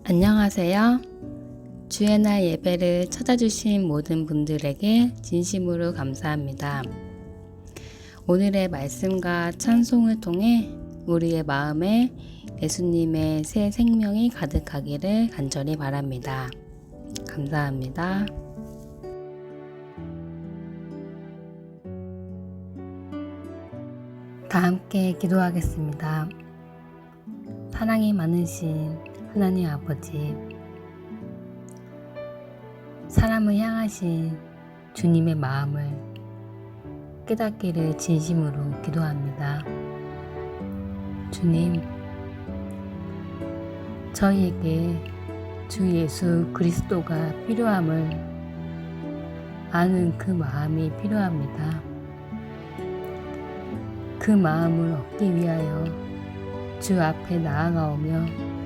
안녕하세요. 주의 날 예배를 찾아주신 모든 분들에게 진심으로 감사합니다. 오늘의 말씀과 찬송을 통해 우리의 마음에 예수님의 새 생명이 가득하기를 간절히 바랍니다. 감사합니다. 다 함께 기도하겠습니다. 사랑이 많으신 하나님 아버지, 사람을 향하신 주님의 마음을 깨닫기를 진심으로 기도합니다. 주님, 저희에게 주 예수 그리스도가 필요함을 아는 그 마음이 필요합니다. 그 마음을 얻기 위하여 주 앞에 나아가오며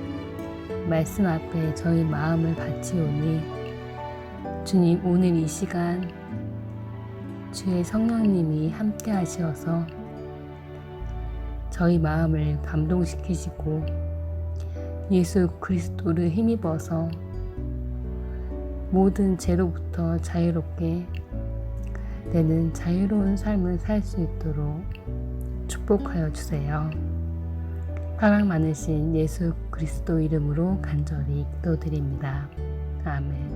말씀 앞에 저희 마음을 바치오니 주님, 오늘 이 시간 주의 성령님이 함께 하시어서 저희 마음을 감동시키시고 예수 그리스도를 힘입어서 모든 죄로부터 자유롭게 되는 자유로운 삶을 살 수 있도록 축복하여 주세요. 사랑 많으신 예수 그리스도 이름으로 간절히 기도드립니다. 아멘.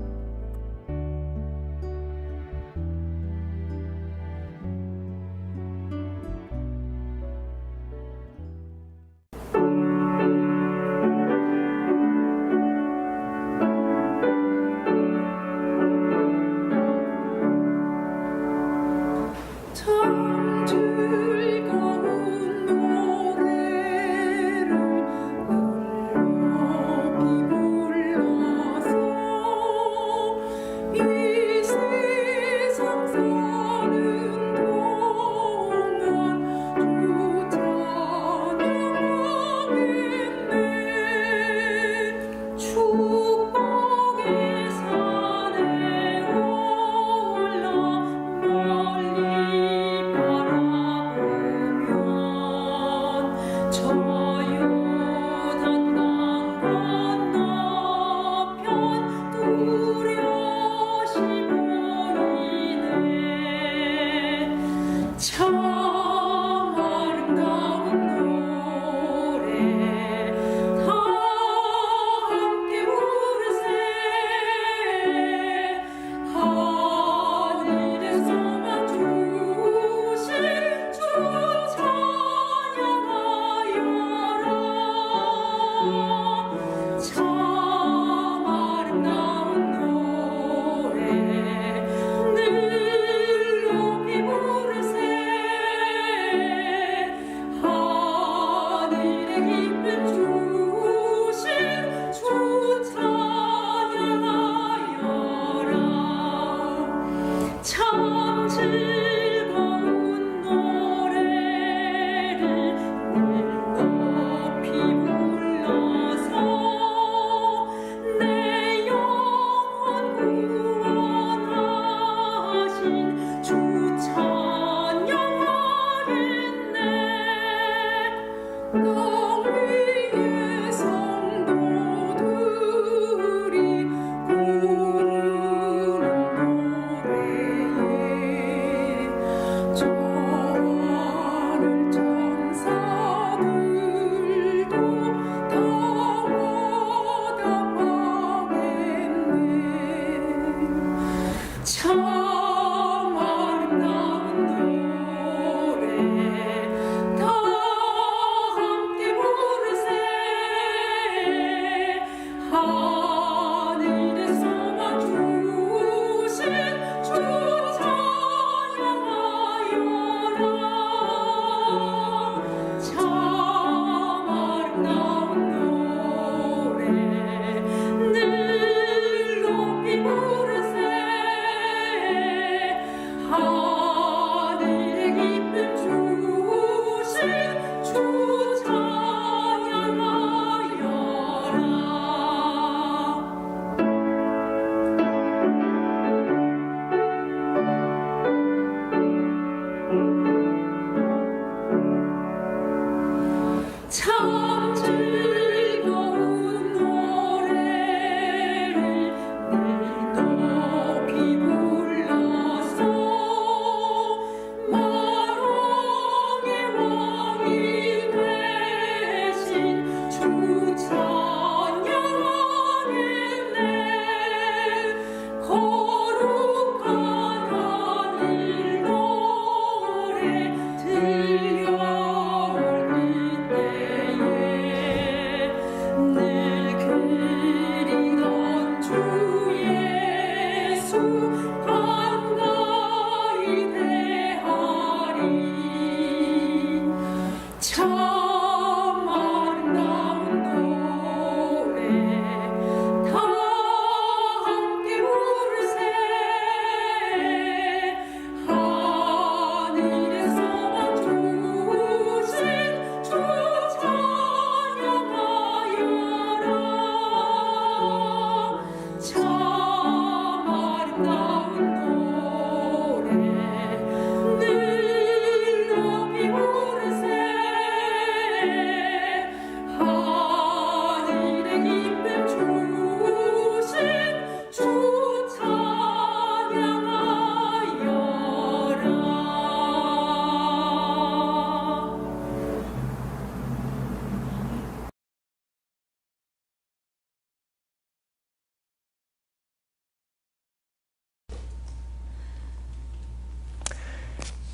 참 즐거운 노래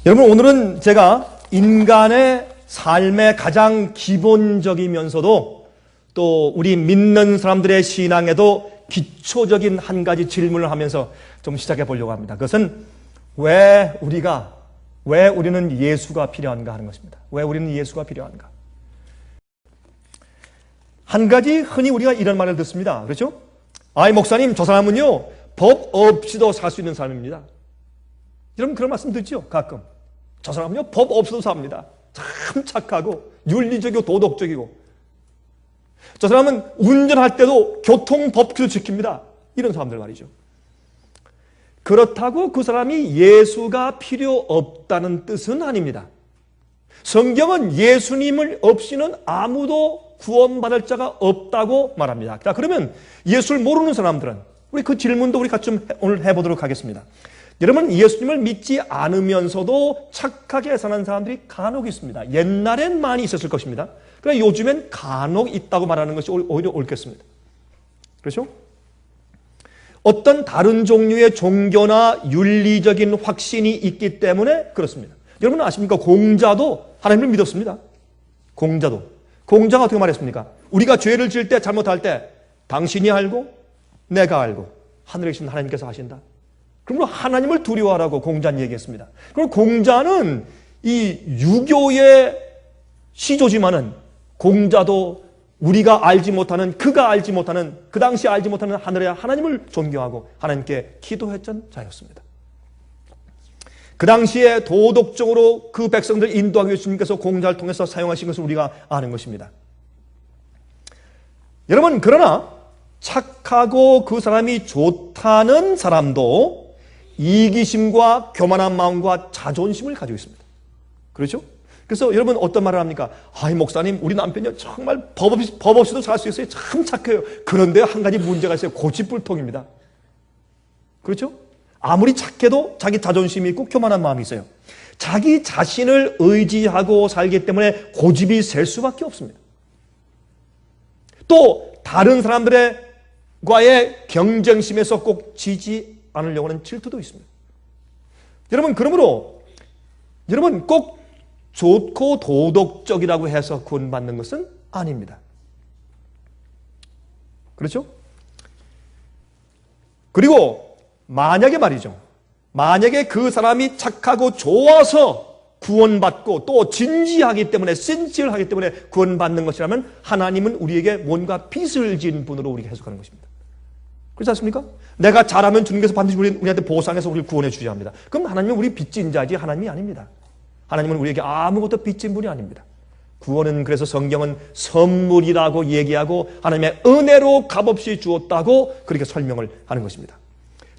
여러분, 오늘은 제가 인간의 삶의 가장 기본적이면서도 또 우리 믿는 사람들의 신앙에도 기초적인 한 가지 질문을 하면서 좀 시작해 보려고 합니다. 그것은 왜 우리는 예수가 필요한가 하는 것입니다. 왜 우리는 예수가 필요한가? 한 가지 흔히 우리가 이런 말을 듣습니다. 그렇죠? 아이, 목사님, 저 사람은요, 법 없이도 살 수 있는 사람입니다. 여러분, 그런 말씀 듣죠? 가끔. 저 사람은요, 법 없어도 삽니다. 참 착하고, 윤리적이고, 도덕적이고. 저 사람은 운전할 때도 교통법규를 지킵니다. 이런 사람들 말이죠. 그렇다고 그 사람이 예수가 필요 없다는 뜻은 아닙니다. 성경은 예수님을 없이는 아무도 구원받을 자가 없다고 말합니다. 자, 그러면 예수를 모르는 사람들은 우리 그 질문도 우리 같이 좀 오늘 해보도록 하겠습니다. 여러분, 예수님을 믿지 않으면서도 착하게 사는 사람들이 간혹 있습니다. 옛날엔 많이 있었을 것입니다. 그러나 요즘엔 간혹 있다고 말하는 것이 오히려 옳겠습니다. 그렇죠? 어떤 다른 종류의 종교나 윤리적인 확신이 있기 때문에 그렇습니다. 여러분 아십니까? 공자도 하나님을 믿었습니다. 공자가 어떻게 말했습니까? 우리가 죄를 지을 때, 잘못할 때 당신이 알고 내가 알고 하늘에 계신 하나님께서 하신다. 그러므로 하나님을 두려워하라고 공자는 얘기했습니다. 그럼 공자는 이 유교의 시조지만은 공자도 우리가 알지 못하는, 그가 알지 못하는, 그 당시 알지 못하는 하늘의 하나님을 존경하고 하나님께 기도했던 자였습니다. 그 당시에 도덕적으로 그 백성들 인도하기 위해 주님께서 공자를 통해서 사용하신 것을 우리가 아는 것입니다. 여러분, 그러나 착하고 그 사람이 좋다는 사람도 이기심과 교만한 마음과 자존심을 가지고 있습니다. 그렇죠? 그래서 여러분 어떤 말을 합니까? 아이, 목사님, 우리 남편이 정말 법 없이도 살 수 있어요. 참 착해요. 그런데 한 가지 문제가 있어요. 고집불통입니다. 그렇죠? 아무리 착해도 자기 자존심이 있고 교만한 마음이 있어요. 자기 자신을 의지하고 살기 때문에 고집이 셀 수밖에 없습니다. 또 다른 사람들과의 경쟁심에서 꼭 지지 않으려고 하는 질투도 있습니다. 여러분, 그러므로 여러분 꼭 좋고 도덕적이라고 해서 구원받는 것은 아닙니다. 그렇죠? 그리고 만약에 말이죠. 만약에 그 사람이 착하고 좋아서 구원받고 또 진지하기 때문에, 신실하기 때문에 구원받는 것이라면 하나님은 우리에게 뭔가 빚을 지은 분으로 우리가 해석하는 것입니다. 그렇지 않습니까? 내가 잘하면 주님께서 반드시 우리한테 보상해서 우리를 구원해 주셔야 합니다. 그럼 하나님은 우리 빚진 자지 하나님이 아닙니다. 하나님은 우리에게 아무것도 빚진 분이 아닙니다. 구원은 그래서 성경은 선물이라고 얘기하고 하나님의 은혜로 값없이 주었다고 그렇게 설명을 하는 것입니다.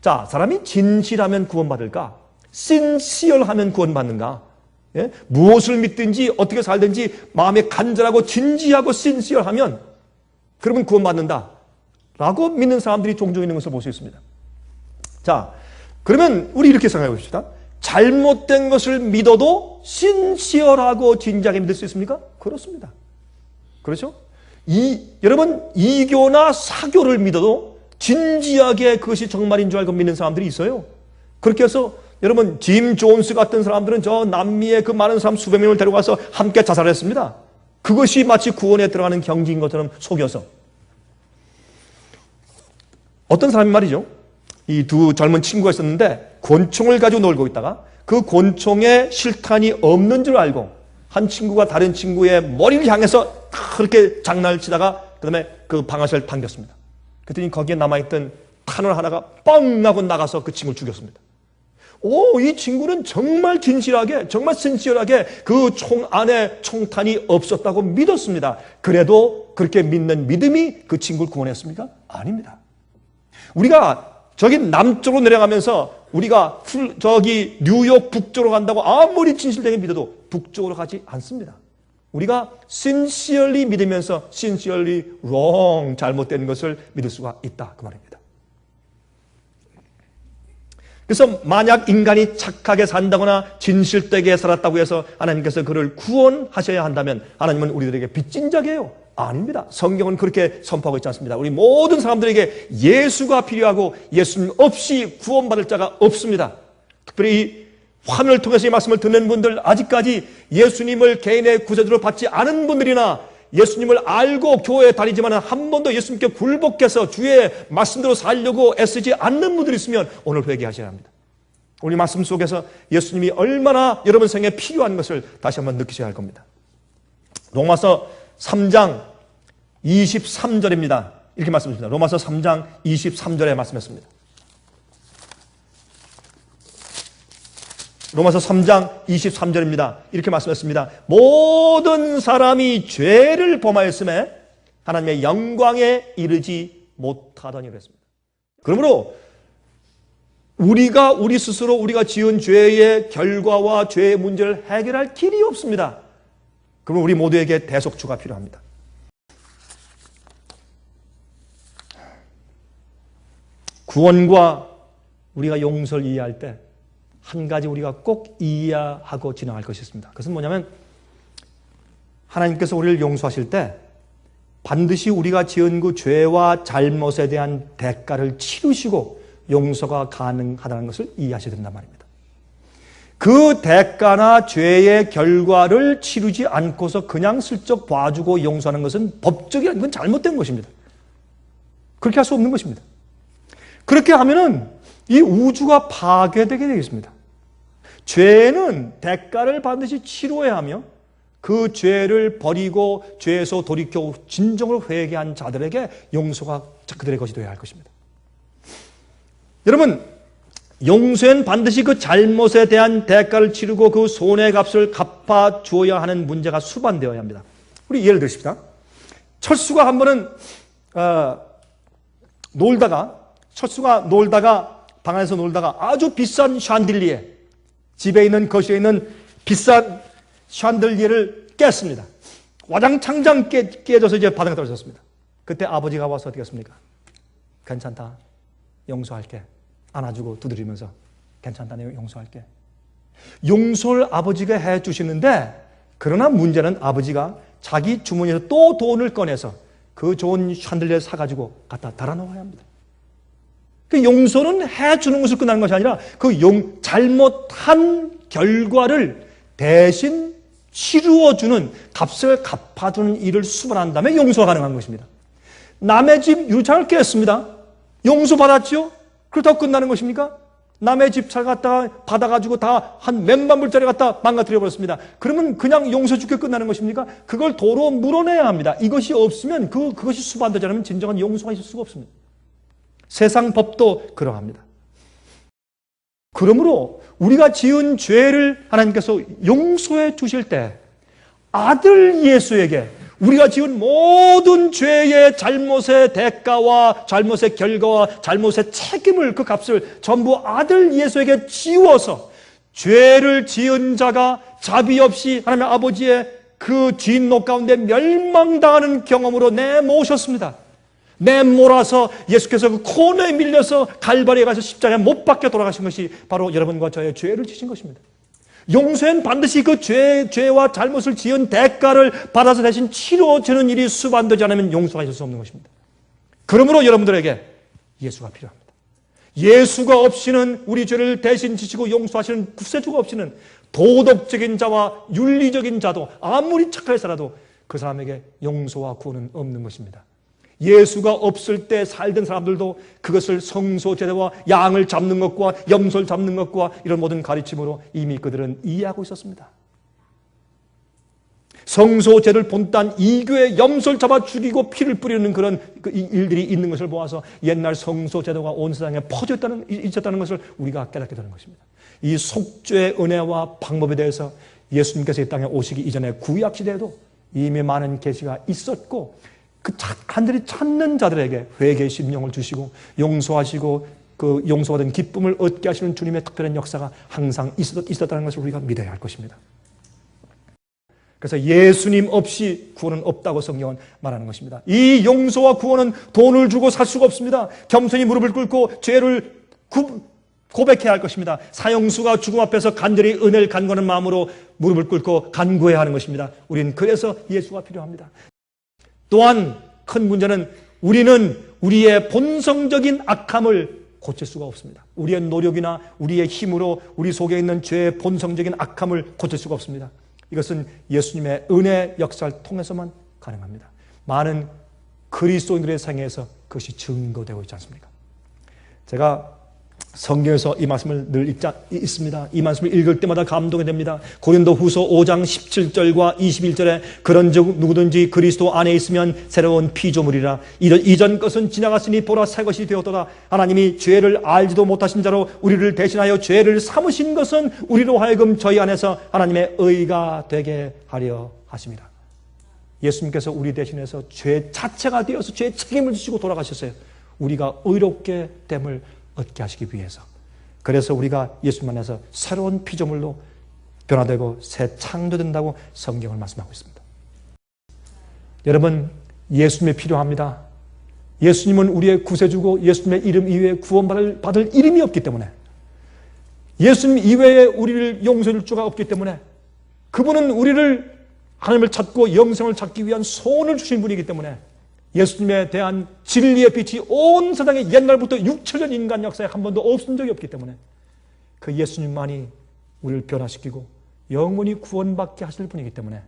자, 사람이 진실하면 구원받을까? 신시얼하면 구원받는가? 예? 무엇을 믿든지 어떻게 살든지 마음에 간절하고 진지하고 신시얼하면 그러면 구원받는다 라고 믿는 사람들이 종종 있는 것을 볼 수 있습니다. 자, 그러면 우리 이렇게 생각해 봅시다. 잘못된 것을 믿어도 신시얼하고 진지하게 믿을 수 있습니까? 그렇습니다. 그렇죠? 여러분, 이교나 사교를 믿어도 진지하게 그것이 정말인 줄 알고 믿는 사람들이 있어요. 그렇게 해서 여러분, 짐 존스 같은 사람들은 저 남미의 그 많은 사람 수백 명을 데려가서 함께 자살했습니다. 그것이 마치 구원에 들어가는 경지인 것처럼 속여서. 어떤 사람이 말이죠. 이 두 젊은 친구가 있었는데 권총을 가지고 놀고 있다가 그 권총에 실탄이 없는 줄 알고 한 친구가 다른 친구의 머리를 향해서 그렇게 장난을 치다가 그 다음에 그 방아쇠를 당겼습니다. 그랬더니 거기에 남아있던 탄원 하나가 뻥 하고 나가서 그 친구를 죽였습니다. 이 친구는 정말 진실하게, 정말 신실하게 그 총 안에 총탄이 없었다고 믿었습니다. 그래도 그렇게 믿는 믿음이 그 친구를 구원했습니까? 아닙니다. 우리가 저기 남쪽으로 내려가면서 우리가 저기 뉴욕 북쪽으로 간다고 아무리 진실되게 믿어도 북쪽으로 가지 않습니다. 우리가 sincerely 믿으면서 sincerely wrong, 잘못된 것을 믿을 수가 있다, 그 말입니다. 그래서 만약 인간이 착하게 산다거나 진실되게 살았다고 해서 하나님께서 그를 구원하셔야 한다면 하나님은 우리들에게 빚진 자게요? 아닙니다. 성경은 그렇게 선포하고 있지 않습니다. 우리 모든 사람들에게 예수가 필요하고 예수님 없이 구원받을 자가 없습니다. 특별히 이 화면을 통해서 이 말씀을 듣는 분들, 아직까지 예수님을 개인의 구세주로 받지 않은 분들이나 예수님을 알고 교회에 다니지만 한 번도 예수님께 굴복해서 주의 말씀대로 살려고 애쓰지 않는 분들이 있으면 오늘 회개하셔야 합니다. 우리 말씀 속에서 예수님이 얼마나 여러분 생에 필요한 것을 다시 한번 느끼셔야 할 겁니다. 로마서 3장 23절입니다. 이렇게 말씀하십니다. 로마서 3장 23절에 말씀했습니다. 로마서 3장 23절입니다. 이렇게 말씀했습니다. 모든 사람이 죄를 범하였음에 하나님의 영광에 이르지 못하더니 그랬습니다. 그러므로 우리 스스로 우리가 지은 죄의 결과와 죄의 문제를 해결할 길이 없습니다. 그러면 우리 모두에게 대속주가 필요합니다. 구원과 우리가 용서를 이해할 때 한 가지 우리가 꼭 이해하고 진행할 것이 있습니다. 그것은 뭐냐면 하나님께서 우리를 용서하실 때 반드시 우리가 지은 그 죄와 잘못에 대한 대가를 치르시고 용서가 가능하다는 것을 이해하셔야 된단 말입니다. 그 대가나 죄의 결과를 치르지 않고서 그냥 슬쩍 봐주고 용서하는 것은 법적이 아닌 건 잘못된 것입니다. 그렇게 할 수 없는 것입니다. 그렇게 하면은 이 우주가 파괴되게 되겠습니다. 죄는 대가를 반드시 치러야 하며 그 죄를 버리고 죄에서 돌이켜 진정으로 회개한 자들에게 용서가 그들의 것이 되어야 할 것입니다. 여러분, 용서는 반드시 그 잘못에 대한 대가를 치르고 그 손해 값을 갚아 주어야 하는 문제가 수반되어야 합니다. 우리 예를 들십시다. 철수가 한 번은 놀다가 방 안에서 놀다가 아주 비싼 샹들리에, 집에 있는 거실에 있는 비싼 샹들리에를 깼습니다. 와장창장 깨져서 이제 바닥에 떨어졌습니다. 그때 아버지가 와서 어떻게 했습니까? 괜찮다, 용서할게. 안아주고 두드리면서 괜찮다, 내가 용서할게. 용서를 아버지가 해주시는데, 그러나 문제는 아버지가 자기 주머니에서 또 돈을 꺼내서 그 좋은 샹들리에를 사가지고 갖다 달아놓아야 합니다. 그 용서는 해주는 것을 끝나는 것이 아니라 그 잘못한 결과를 대신 치루어주는, 값을 갚아주는 일을 수반한 다음에 용서가 가능한 것입니다. 남의 집 유리창을 깼습니다. 용서받았죠? 그렇다고 끝나는 것입니까? 남의 집 잘 갖다가 받아가지고 다 한 몇만 불짜리 갖다 망가뜨려 버렸습니다. 그러면 그냥 용서 주게 끝나는 것입니까? 그걸 도로 물어내야 합니다. 이것이 없으면 그것이 수반되지 않으면 진정한 용서가 있을 수가 없습니다. 세상 법도 그러합니다. 그러므로 우리가 지은 죄를 하나님께서 용서해 주실 때 아들 예수에게 우리가 지은 모든 죄의 잘못의 대가와 잘못의 결과와 잘못의 책임을, 그 값을 전부 아들 예수에게 지워서 죄를 지은 자가 자비 없이 하나님 아버지의 그 진노 가운데 멸망당하는 경험으로 내모셨습니다. 내몰아서 예수께서 그 코너에 밀려서 갈바리에 가서 십자가에 못 박혀 돌아가신 것이 바로 여러분과 저의 죄를 지신 것입니다. 용서는 반드시 그 죄와 잘못을 지은 대가를 받아서 대신 치러주는 일이 수반되지 않으면 용서가 있을 수 없는 것입니다. 그러므로 여러분들에게 예수가 필요합니다. 예수가 없이는, 우리 죄를 대신 지시고 용서하시는 구세주가 없이는 도덕적인 자와 윤리적인 자도 아무리 착하게 살아도 그 사람에게 용서와 구원은 없는 것입니다. 예수가 없을 때 살던 사람들도 그것을 성소 제대와 양을 잡는 것과 염소를 잡는 것과 이런 모든 가르침으로 이미 그들은 이해하고 있었습니다. 성소제를 본딴 이교의 염소를 잡아 죽이고 피를 뿌리는 그런 일들이 있는 것을 보아서 옛날 성소제도가 온 세상에 있었다는 것을 우리가 깨닫게 되는 것입니다. 이 속죄의 은혜와 방법에 대해서 예수님께서 이 땅에 오시기 이전에 구약시대에도 이미 많은 계시가 있었고, 그 간절히 찾는 자들에게 회개의 심령을 주시고 용서하시고 그 용서받은 기쁨을 얻게 하시는 주님의 특별한 역사가 항상 있었다는 것을 우리가 믿어야 할 것입니다. 그래서 예수님 없이 구원은 없다고 성경은 말하는 것입니다. 이 용서와 구원은 돈을 주고 살 수가 없습니다. 겸손히 무릎을 꿇고 죄를 고백해야 할 것입니다. 사형수가 죽음 앞에서 간절히 은혜를 간구하는 마음으로 무릎을 꿇고 간구해야 하는 것입니다. 우리는 그래서 예수가 필요합니다. 또한 큰 문제는 우리는 우리의 본성적인 악함을 고칠 수가 없습니다. 우리의 노력이나 우리의 힘으로 우리 속에 있는 죄의 본성적인 악함을 고칠 수가 없습니다. 이것은 예수님의 은혜 역사를 통해서만 가능합니다. 많은 그리스도인들의 생애에서 그것이 증거되고 있지 않습니까? 제가 성경에서 이 말씀을 늘 있습니다. 이 말씀을 읽을 때마다 감동이 됩니다. 고린도후서 5장 17절과 21절에 그런즉 누구든지 그리스도 안에 있으면 새로운 피조물이라 이전 것은 지나갔으니 보라 새 것이 되었도다. 하나님이 죄를 알지도 못하신 자로 우리를 대신하여 죄를 삼으신 것은 우리로 하여금 저희 안에서 하나님의 의가 되게 하려 하십니다. 예수님께서 우리 대신해서 죄 자체가 되어서 죄의 책임을 지시고 돌아가셨어요. 우리가 의롭게 됨을 얻게 하시기 위해서. 그래서 우리가 예수님 안에서 새로운 피조물로 변화되고 새 창조된다고 성경을 말씀하고 있습니다. 여러분, 예수님이 필요합니다. 예수님은 우리의 구세주고 예수님의 이름 이외에 구원받을 이름이 없기 때문에, 예수님 이외에 우리를 용서해 줄 수가 없기 때문에, 그분은 우리를 하나님을 찾고 영생을 찾기 위한 소원을 주신 분이기 때문에 예수님에 대한 진리의 빛이 온 세상에 옛날부터 6천년 인간 역사에 한 번도 없은 적이 없기 때문에 그 예수님만이 우리를 변화시키고 영원히 구원받게 하실 분이기 때문에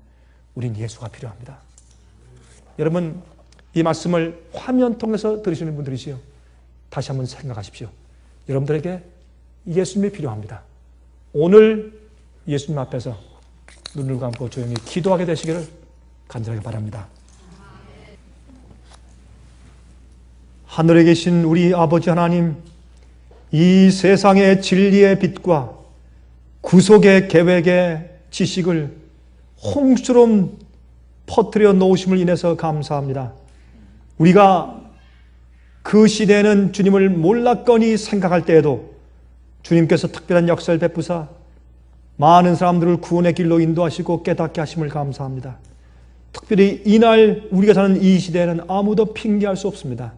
우린 예수가 필요합니다. 여러분, 이 말씀을 화면 통해서 들으시는 분들이시요, 다시 한번 생각하십시오. 여러분들에게 예수님이 필요합니다. 오늘 예수님 앞에서 눈을 감고 조용히 기도하게 되시기를 간절하게 바랍니다. 하늘에 계신 우리 아버지 하나님, 이 세상의 진리의 빛과 구속의 계획의 지식을 홍수처럼 퍼뜨려 놓으심을 인해서 감사합니다. 우리가 그 시대에는 주님을 몰랐거니 생각할 때에도 주님께서 특별한 역사를 베푸사 많은 사람들을 구원의 길로 인도하시고 깨닫게 하심을 감사합니다. 특별히 이날 우리가 사는 이 시대에는 아무도 핑계할 수 없습니다.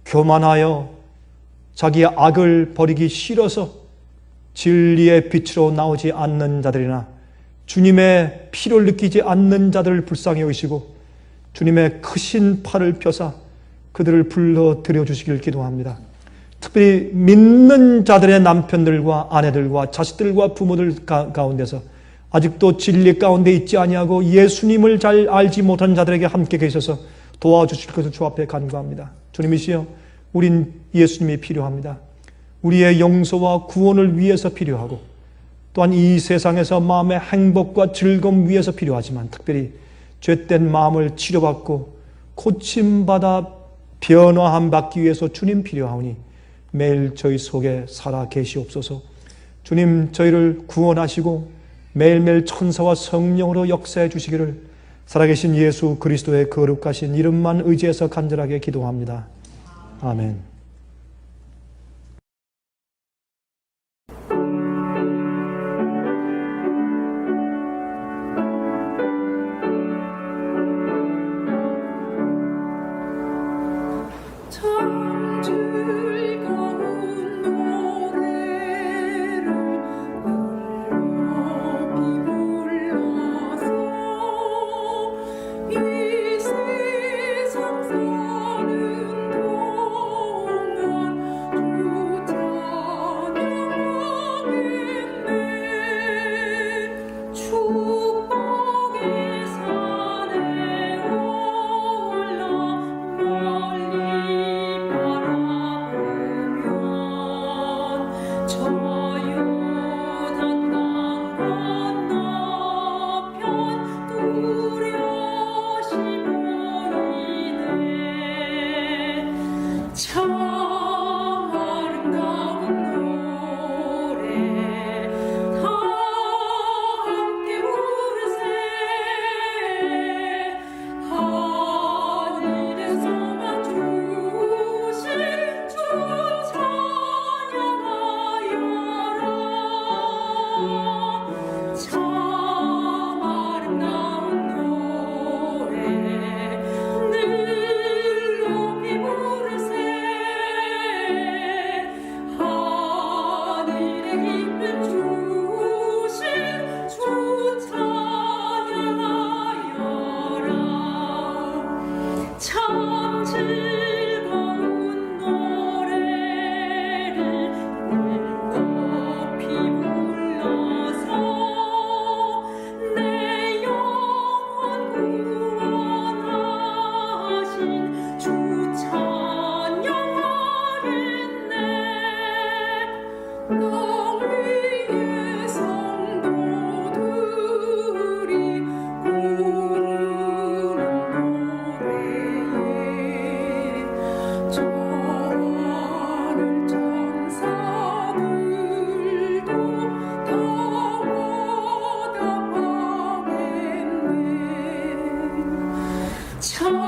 교만하여 자기의 악을 버리기 싫어서 진리의 빛으로 나오지 않는 자들이나 주님의 피를 느끼지 않는 자들을 불쌍히 여기시고 주님의 크신 팔을 펴사 그들을 불러들여 주시길 기도합니다. 특별히 믿는 자들의 남편들과 아내들과 자식들과 부모들 가운데서 아직도 진리 가운데 있지 아니하고 예수님을 잘 알지 못한 자들에게 함께 계셔서 도와주실 것을 주 앞에 간구합니다. 주님이시여, 우린 예수님이 필요합니다. 우리의 용서와 구원을 위해서 필요하고 또한 이 세상에서 마음의 행복과 즐거움 위해서 필요하지만 특별히 죄된 마음을 치료받고 고침받아 변화함 받기 위해서 주님 필요하오니 매일 저희 속에 살아 계시옵소서. 주님, 저희를 구원하시고 매일매일 천사와 성령으로 역사해 주시기를 살아계신 예수 그리스도의 거룩하신 이름만 의지해서 간절하게 기도합니다. 아멘. 참 즐거운 노래를 높이 불러서 내 영혼 구원하신 주 찬양하겠네. 땅 위의 성도들이 부르는 노래에 저 하늘 천사들도 다 와답하겠네. 참